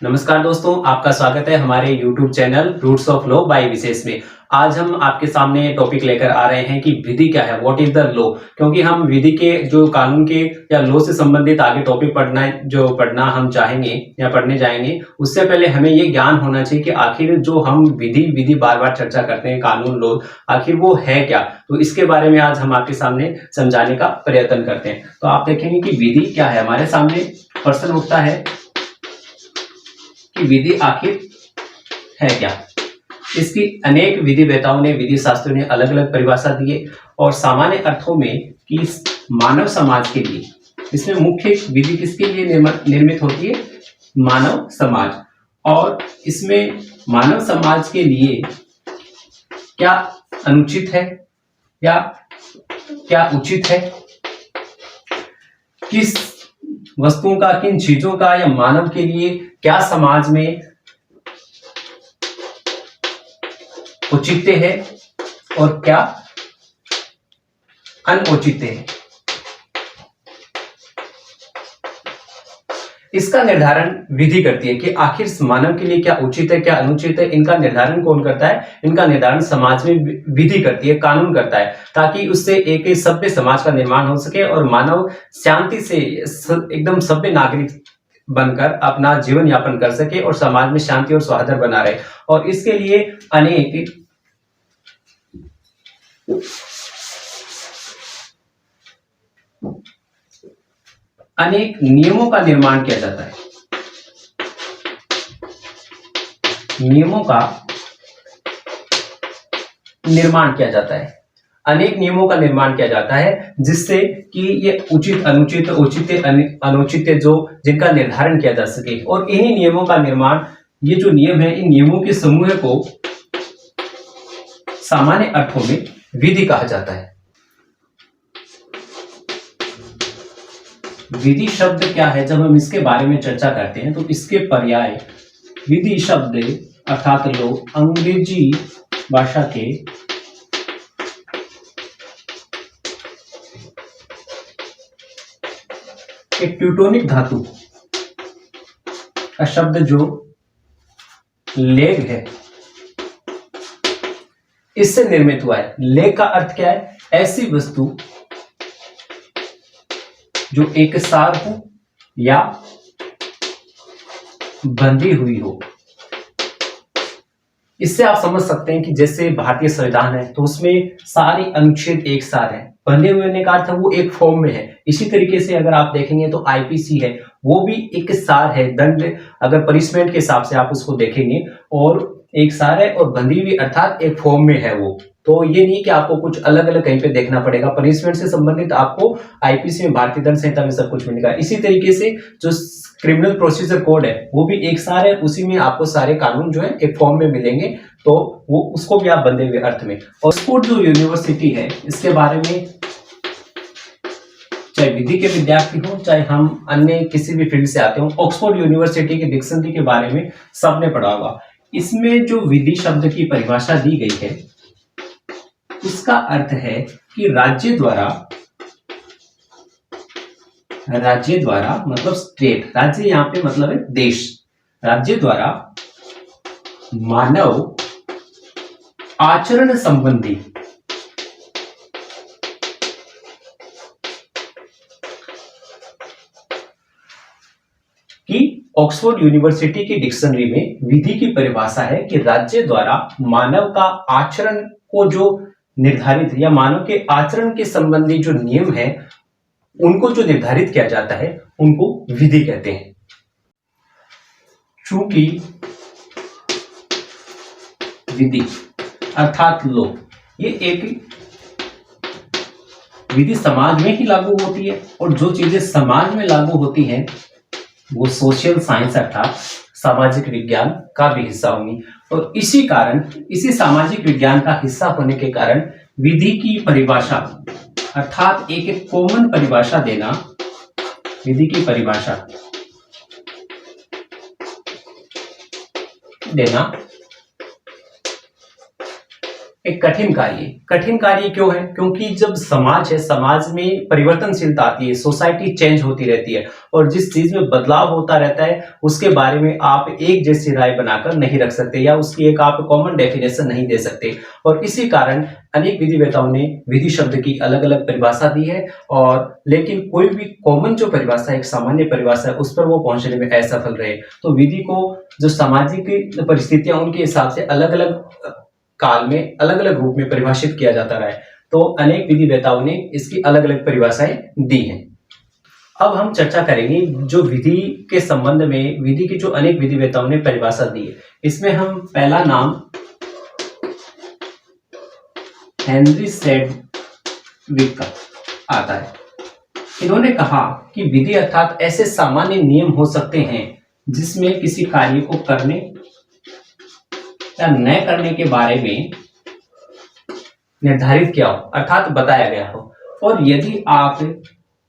नमस्कार दोस्तों, आपका स्वागत है हमारे YouTube channel roots of law by Vishesh में। आज हम आपके सामने टॉपिक लेकर आ रहे हैं कि विधि क्या है, व्हाट इज द लॉ। क्योंकि हम विधि के जो कानून के या लॉ से संबंधित आगे टॉपिक पढ़ना हम चाहेंगे या पढ़ने जाएंगे, उससे पहले हमें ये ज्ञान होना चाहिए कि आखिर जो हम विधि बार बार चर्चा करते हैं, कानून लॉ, आखिर वो है क्या। तो इसके बारे में आज हम आपके सामने समझाने का प्रयत्न करते हैं। तो आप देखेंगे कि विधि क्या है। हमारे सामने प्रश्न उठता है कि विधि आखिर है क्या। इसकी अनेक विधि वेताओं ने, विधि शास्त्रियों ने अलग अलग परिभाषा दिए और सामान्य अर्थों में कि मानव समाज के लिए इसमें मुख्य विधि किसके लिए निर्मित होती है, मानव समाज। और इसमें मानव समाज के लिए क्या अनुचित है या क्या उचित है, किस वस्तुओं का, किन चीजों का या मानव के लिए क्या समाज में औचित्य है और क्या अनौचित्य है, इसका निर्धारण विधि करती है कि आखिर मानव के लिए क्या उचित है, क्या अनुचित है। इनका निर्धारण कौन करता है? इनका निर्धारण समाज में विधि करती है, कानून करता है, ताकि उससे एक सभ्य समाज का निर्माण हो सके और मानव शांति से एकदम सभ्य नागरिक बनकर अपना जीवन यापन कर सके और समाज में शांति और सौहार्द बना रहे। और इसके लिए अनेक नियमों का निर्माण किया जाता है। नियमों का निर्माण किया जाता है, अनेक नियमों का निर्माण किया जाता है, जिससे कि ये उचित, अनुचित, औचित्य, अनुचित्य जो जिनका निर्धारण किया जा सके। और इन्हीं नियमों का निर्माण, ये जो नियम है, इन नियमों के समूह को सामान्य अर्थों में विधि कहा जाता है। विधि शब्द क्या है? जब हम इसके बारे में चर्चा करते हैं तो इसके पर्याय विधि शब्द अर्थात लोग अंग्रेजी भाषा के एक ट्यूटोनिक धातु का शब्द जो लेग है, इससे निर्मित हुआ है। लेग का अर्थ क्या है? ऐसी वस्तु जो एक सार हो या बंधी हुई हो। इससे आप समझ सकते हैं कि जैसे भारतीय संविधान है तो उसमें सारी अनुच्छेद एक सार है, बंधे हुए होने का अर्थ है वो एक फॉर्म में है। इसी तरीके से अगर आप देखेंगे तो आईपीसी है, वो भी एक सार है, दंड, अगर पनिशमेंट के हिसाब से आप उसको देखेंगे, और एक सार है और बंधी हुई अर्थात एक फॉर्म में है वो। तो ये नहीं कि आपको कुछ अलग अलग कहीं पे देखना पड़ेगा, पनिशमेंट से संबंधित आपको आईपीसी में, भारतीय दंड संहिता में सब कुछ मिलेगा। इसी तरीके से जो क्रिमिनल प्रोसीजर कोड है वो भी एक सार है, उसी में आपको सारे कानून जो है एक फॉर्म में मिलेंगे, तो वो उसको भी आप बंधे हुए अर्थ में। ऑक्सफोर्ड जो यूनिवर्सिटी है, इसके बारे में चाहे विधि के विद्यार्थी हो चाहे हम अन्य किसी भी फील्ड से आते हो, ऑक्सफोर्ड यूनिवर्सिटी की डिक्शनरी के बारे में सबने पढ़ा होगा। इसमें जो विधि शब्द की परिभाषा दी गई है, उसका अर्थ है कि राज्य द्वारा मतलब स्टेट, राज्य यहां पे मतलब है देश, राज्य द्वारा मानव आचरण संबंधी कि ऑक्सफोर्ड यूनिवर्सिटी की डिक्शनरी में विधि की परिभाषा है कि राज्य द्वारा मानव का आचरण को जो निर्धारित या मानव के आचरण के संबंधी जो नियम है उनको जो निर्धारित किया जाता है उनको विधि कहते हैं। चूंकि विधि अर्थात लॉ, ये एक विधि समाज में ही लागू होती है, और जो चीजें समाज में लागू होती हैं वो सोशल साइंस अर्थात सामाजिक विज्ञान का भी हिस्सा होंगी। और इसी कारण, इसी सामाजिक विज्ञान का हिस्सा होने के कारण विधि की परिभाषा अर्थात एक कॉमन परिभाषा देना, विधि की परिभाषा देना एक कठिन कार्य क्यों है? क्योंकि जब समाज है, समाज में परिवर्तनशीलता आती है, सोसाइटी चेंज होती रहती है और जिस चीज में बदलाव होता रहता है उसके बारे में आप एक जैसी राय बनाकर नहीं रख सकते या उसकी एक आप कॉमन डेफिनेशन नहीं दे सकते। और इसी कारण अनेक विधिवेताओं ने विधि शब्द की अलग अलग परिभाषा दी है, और लेकिन कोई भी कॉमन जो परिभाषा, एक सामान्य परिभाषा है, उस पर वो पहुंचने में असफल रहे। तो विधि को जो सामाजिक परिस्थितियां उनके हिसाब से अलग अलग काल में अलग अलग रूप में परिभाषित किया जाता रहा है। तो अनेक विधिवेताओं ने इसकी अलग अलग परिभाषाएं दी हैं। अब हम चर्चा करेंगे जो विधि के संबंध में विधि की जो अनेक विधिवेताओं ने परिभाषा दी है। इसमें हम पहला नाम हेनरी सैडविक का आता है। इन्होंने कहा कि विधि अर्थात ऐसे सामान्य नियम हो सकते हैं जिसमें किसी कार्य को करने या न करने के बारे में निर्धारित किया हो, अर्थात बताया गया हो, और यदि आप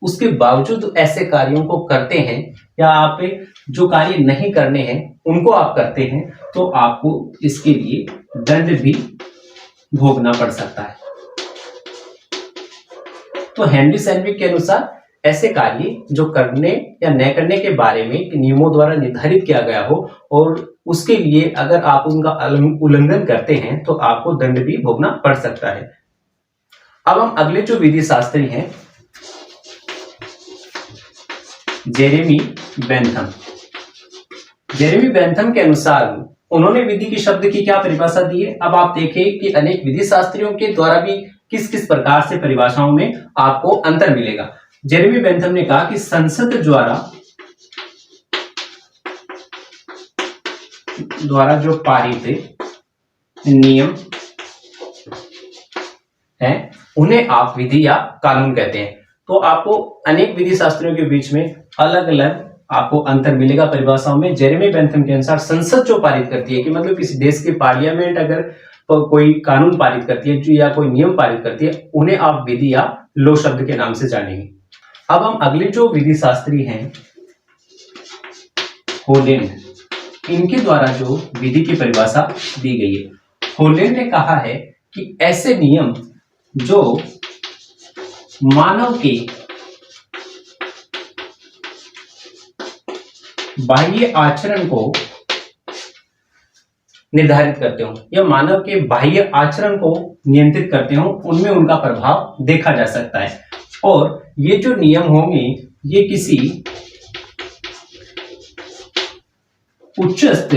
उसके बावजूद ऐसे कार्यों को करते हैं या आप जो कार्य नहीं करने हैं उनको आप करते हैं तो आपको इसके लिए दंड भी भोगना पड़ सकता है। तो हेनरी सैडविक के अनुसार ऐसे कार्य जो करने या न करने के बारे में नियमों द्वारा निर्धारित किया गया हो और उसके लिए अगर आप उनका उल्लंघन करते हैं तो आपको दंड भी भोगना पड़ सकता है। अब हम अगले जो विधि शास्त्री हैं, जेरेमी बेंथम। जेरेमी बेंथम के अनुसार उन्होंने विधि की शब्द की क्या परिभाषा दी है। अब आप देखें कि अनेक विधि शास्त्रियों के द्वारा भी किस किस प्रकार से परिभाषाओं में आपको अंतर मिलेगा। जेरेमी बेंथम ने कहा कि संसद द्वारा जो पारित नियम है उन्हें आप विधि या कानून कहते हैं। तो आपको अनेक विधि शास्त्रियों के बीच में अलग अलग आपको अंतर मिलेगा परिभाषाओं में। जेरेमी बेंथम के अनुसार संसद जो पारित करती है कि मतलब किसी देश की पार्लियामेंट अगर कोई कानून पारित करती है या कोई नियम पारित करती है उन्हें आप विधि या लॉ शब्द के नाम से जानेंगे। अब हम अगले जो विधि शास्त्री हैं, होलेंड, इनके द्वारा जो विधि की परिभाषा दी गई है। होलेंड ने कहा है कि ऐसे नियम जो मानव के बाह्य आचरण को निर्धारित करते हो या मानव के बाह्य आचरण को नियंत्रित करते हो, उनमें उनका प्रभाव देखा जा सकता है। और ये जो नियम होंगे ये किसी उच्चस्थ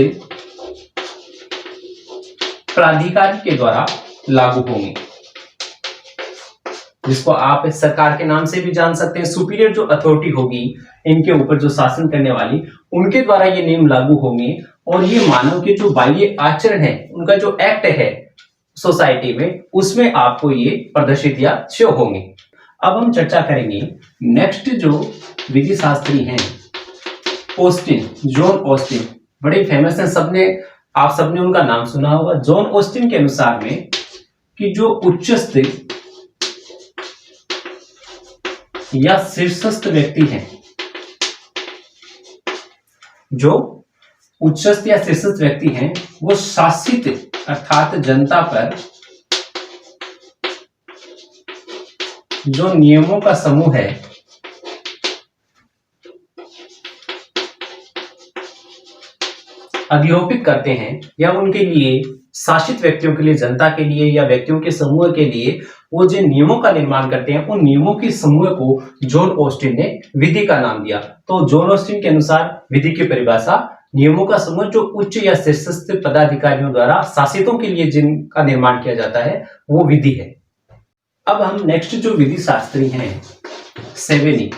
प्राधिकारी के द्वारा लागू होंगे, जिसको आप सरकार के नाम से भी जान सकते हैं। सुपीरियर जो अथॉरिटी होगी इनके ऊपर जो शासन करने वाली, उनके द्वारा ये नियम लागू होंगे और ये मानव के जो बाह्य आचरण है, उनका जो एक्ट है सोसाइटी में, उसमें आपको ये प्रदर्शित या शो होंगे। अब हम चर्चा करेंगे नेक्स्ट जो विधि शास्त्री हैं, ऑस्टिन, जॉन ऑस्टिन, बड़े फेमस हैं, आप सबने उनका नाम सुना होगा। जॉन ऑस्टिन के अनुसार में कि जो उच्चस्थ या शीर्षस्थ व्यक्ति हैं, जो उच्चस्थ या शीर्षस्थ व्यक्ति हैं, वो शासित अर्थात जनता पर जो नियमों का समूह है अधिरोपित करते हैं या उनके लिए शासित व्यक्तियों के लिए, जनता के लिए या व्यक्तियों के समूह के लिए वो जो नियमों का निर्माण करते हैं, उन नियमों के समूह को जॉन ऑस्टिन ने विधि का नाम दिया। तो जॉन ऑस्टिन के अनुसार विधि की परिभाषा नियमों का समूह जो उच्च या शीर्षस्थ पदाधिकारियों द्वारा शासितों के लिए जिनका निर्माण किया जाता है वो विधि है। अब हम नेक्स्ट जो विधि शास्त्री हैं, सेवेनी,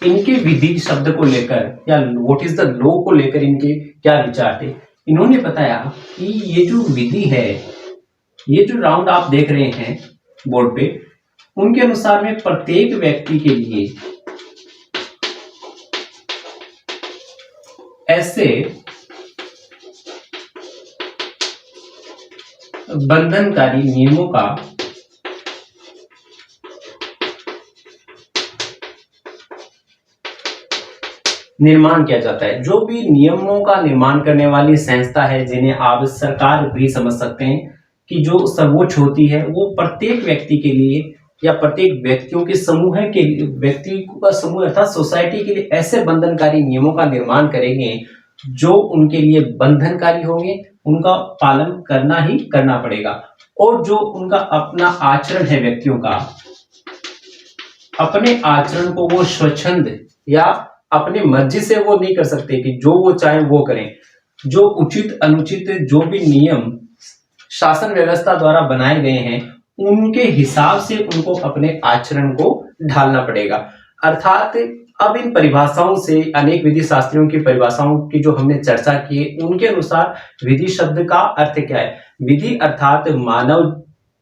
इनके विधि शब्द को लेकर या व्हाट इज द लॉ को लेकर इनके क्या विचार थे। इन्होंने बताया कि ये जो विधि है, ये जो राउंड आप देख रहे हैं बोर्ड पे, उनके अनुसार में प्रत्येक व्यक्ति के लिए ऐसे बंधनकारी नियमों का निर्माण किया जाता है। जो भी नियमों का निर्माण करने वाली संस्था है, जिन्हें आप सरकार भी समझ सकते हैं कि जो सर्वोच्च होती है वो प्रत्येक व्यक्ति के लिए या प्रत्येक व्यक्तियों के समूह के व्यक्ति का समूह अर्थात सोसाइटी के लिए ऐसे बंधनकारी नियमों का निर्माण करेंगे जो उनके लिए बंधनकारी होंगे, उनका पालन करना ही करना पड़ेगा। और जो उनका अपना आचरण है व्यक्तियों का, अपने आचरण को वो स्वच्छंद या अपनी मर्जी से वो नहीं कर सकते कि जो वो चाहे वो करें। जो उचित अनुचित जो भी नियम शासन व्यवस्था द्वारा बनाए गए हैं उनके हिसाब से उनको अपने आचरण को ढालना पड़ेगा। अर्थात अब इन परिभाषाओं से, अनेक विधि शास्त्रियों की परिभाषाओं की जो हमने चर्चा की है, उनके अनुसार विधि शब्द का अर्थ क्या है? विधि अर्थात मानव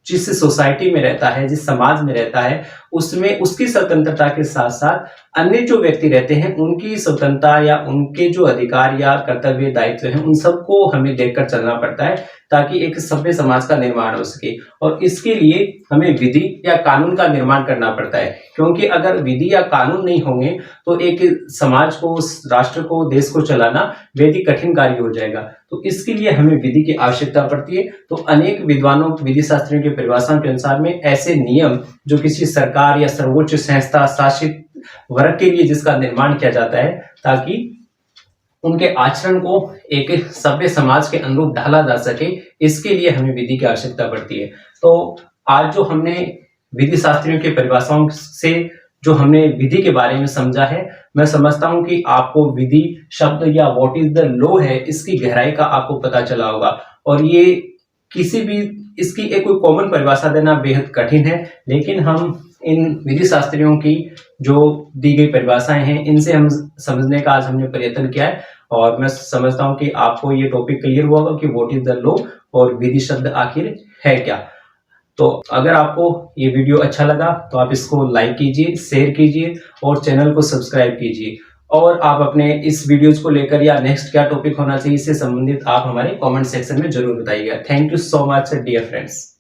जिस सोसाइटी में रहता है, जिस समाज में रहता है, उसमें उसकी स्वतंत्रता के साथ साथ अन्य जो व्यक्ति रहते हैं उनकी स्वतंत्रता या उनके जो अधिकार या कर्तव्य दायित्व हैं उन सबको हमें देखकर चलना पड़ता है ताकि एक सभ्य समाज का निर्माण हो सके। और इसके लिए हमें विधि या कानून का निर्माण करना पड़ता है, क्योंकि अगर विधि या कानून नहीं होंगे तो एक समाज को, राष्ट्र को, देश को चलाना बेहद ही कठिन कार्य हो जाएगा। तो इसके लिए हमें विधि की आवश्यकता पड़ती है। तो अनेक विद्वानों, विधि शास्त्रियों की परिभाषा के अनुसार में ऐसे नियम जो किसी सरकार या सर्वोच्च संस्था शासित वर्ग के लिए जिसका निर्माण किया जाता है ताकि उनके आचरण को एक सभ्य समाज के अनुरूप ढाला जा सके, इसके लिए हमें विधि की आवश्यकता पड़ती है। तो आज जो हमने विधि शास्त्रियों की परिभाषाओं से जो हमने विधि के बारे में समझा है, मैं समझता हूं कि आपको विधि शब्द या व्हाट इज द लॉ है इसकी गहराई का आपको पता चला होगा। और ये किसी भी इसकी एक कोई कॉमन परिभाषा देना बेहद कठिन है, लेकिन हम इन विधि शास्त्रियों की जो दी गई परिभाषाएं हैं इनसे हम समझने का आज हमने प्रयत्न किया है। और मैं समझता हूं कि आपको ये टॉपिक क्लियर हुआ होगा कि व्हाट इज द लॉ और विधि शब्द आखिर है क्या। तो अगर आपको ये वीडियो अच्छा लगा तो आप इसको लाइक कीजिए, शेयर कीजिए और चैनल को सब्सक्राइब कीजिए। और आप अपने इस वीडियोज को लेकर या नेक्स्ट क्या टॉपिक होना चाहिए इससे संबंधित आप हमारे कमेंट सेक्शन में जरूर बताइएगा। Thank you so much dear friends.